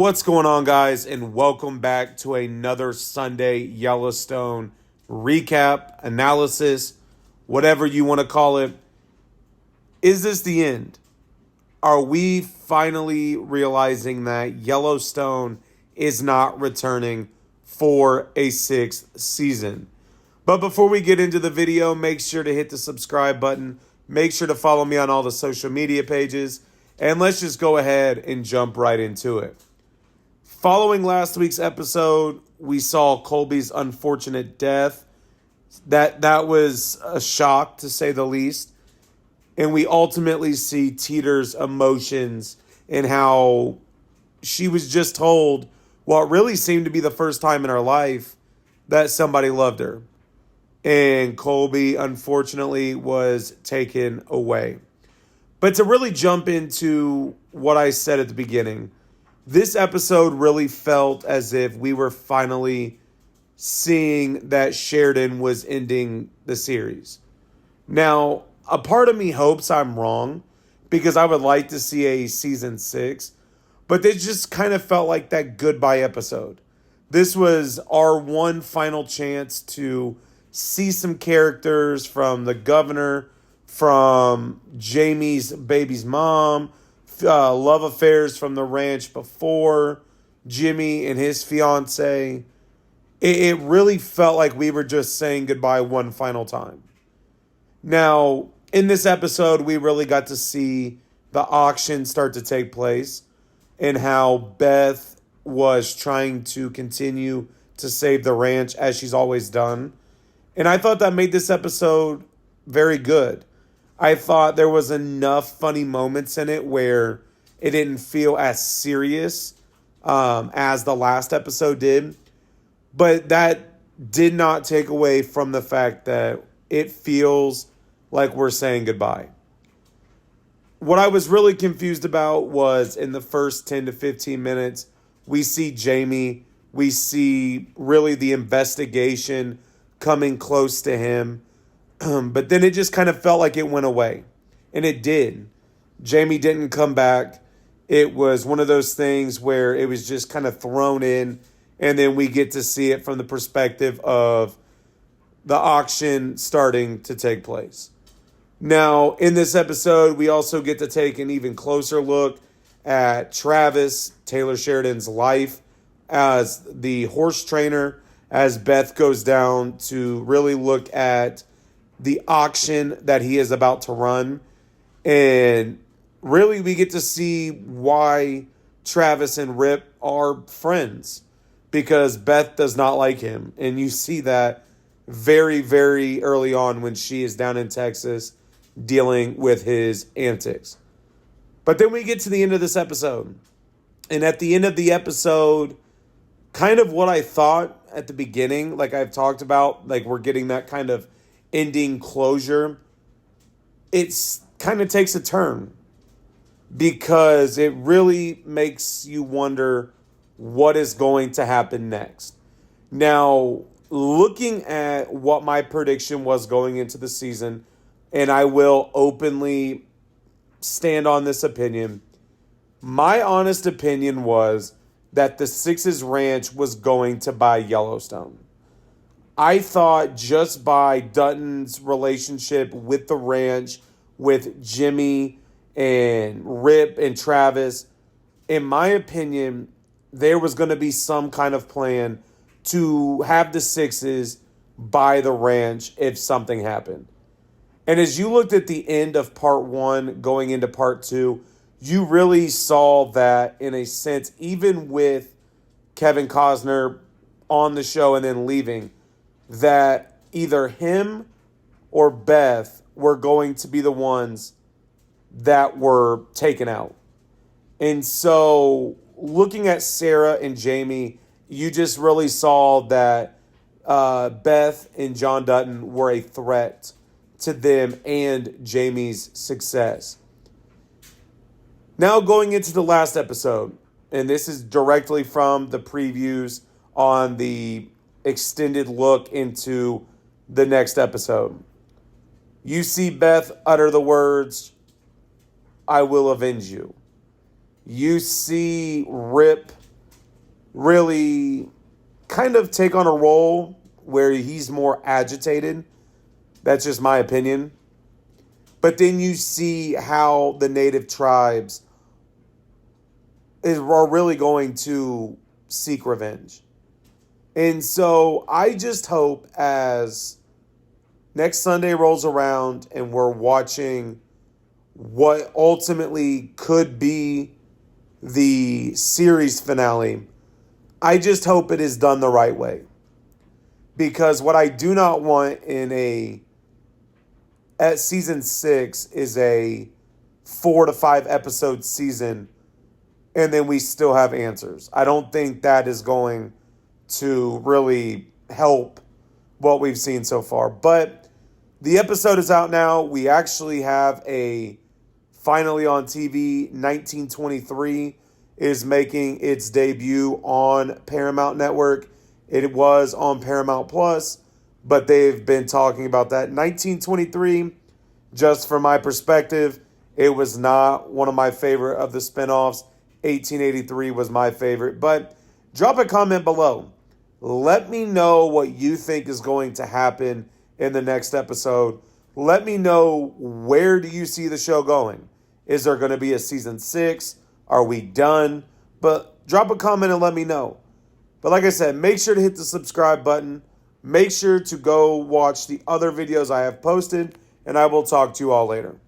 What's going on, guys, and welcome back to another Sunday Yellowstone recap, analysis, whatever you want to call it. Is this the end? Are we finally realizing that Yellowstone is not returning for a sixth season? But before we get into the video, make sure to hit the subscribe button. Make sure to follow me on all the social media pages. And let's just go ahead and jump right into it. Following last week's episode, we saw Colby's unfortunate death. That was a shock, to say the least. And we ultimately see Teeter's emotions and how she was just told what really seemed to be the first time in her life that somebody loved her. And Colby, unfortunately, was taken away. But to really jump into what I said at the beginning, this episode really felt as if we were finally seeing that Sheridan was ending the series. Now, a part of me hopes I'm wrong because I would like to see a season 6, but this just kind of felt like that goodbye episode. This was our one final chance to see some characters from the governor, from Jamie's baby's mom, love affairs from the ranch before, Jimmy and his fiance. It really felt like we were just saying goodbye one final time. Now, in this episode, we really got to see the auction start to take place and how Beth was trying to continue to save the ranch as she's always done. And I thought that made this episode very good. I thought there was enough funny moments in it where it didn't feel as serious as the last episode did. But that did not take away from the fact that it feels like we're saying goodbye. What I was really confused about was in the first 10 to 15 minutes, we see Jamie, we see really the investigation coming close to him. But then it just kind of felt like it went away. And it did. Jamie didn't come back. It was one of those things where it was just kind of thrown in. And then we get to see it from the perspective of the auction starting to take place. Now, in this episode, we also get to take an even closer look at Travis, Taylor Sheridan's life as the horse trainer, as Beth goes down to really look at the auction that he is about to run. And really we get to see why Travis and Rip are friends, because Beth does not like him. And you see that very, very early on when she is down in Texas dealing with his antics. But then we get to the end of this episode. And at the end of the episode, kind of what I thought at the beginning, like I've talked about, like we're getting that kind of ending closure, it's kind of takes a turn because it really makes you wonder what is going to happen next. Now, looking at what my prediction was going into the season, and I will openly stand on this opinion, my honest opinion was that the Sixes Ranch was going to buy Yellowstone. I thought just by Dutton's relationship with the ranch, with Jimmy and Rip and Travis, in my opinion, there was going to be some kind of plan to have the Sixes buy the ranch if something happened. And as you looked at the end of part 1 going into part 2, you really saw that in a sense, even with Kevin Costner on the show and then leaving, that either him or Beth were going to be the ones that were taken out. And so looking at Sarah and Jamie, you just really saw that Beth and John Dutton were a threat to them and Jamie's success. Now going into the last episode, and this is directly from the previews on the extended look into the next episode. You see Beth utter the words, "I will avenge you." You see Rip really kind of take on a role where he's more agitated. That's just my opinion. But then you see how the native tribes are really going to seek revenge. And so I just hope as next Sunday rolls around and we're watching what ultimately could be the series finale, I just hope it is done the right way. Because what I do not want at season 6 is a 4 to 5 episode season and then we still have answers. I don't think that is going to really help what we've seen so far. But the episode is out now. We actually have finally on TV, 1923 is making its debut on Paramount Network. It was on Paramount Plus, but they've been talking about that. 1923, just from my perspective, it was not one of my favorite of the spinoffs. 1883 was my favorite. But drop a comment below. Let me know what you think is going to happen in the next episode. Let me know, where do you see the show going? Is there going to be a season 6? Are we done? But drop a comment and let me know. But like I said, make sure to hit the subscribe button. Make sure to go watch the other videos I have posted, and I will talk to you all later.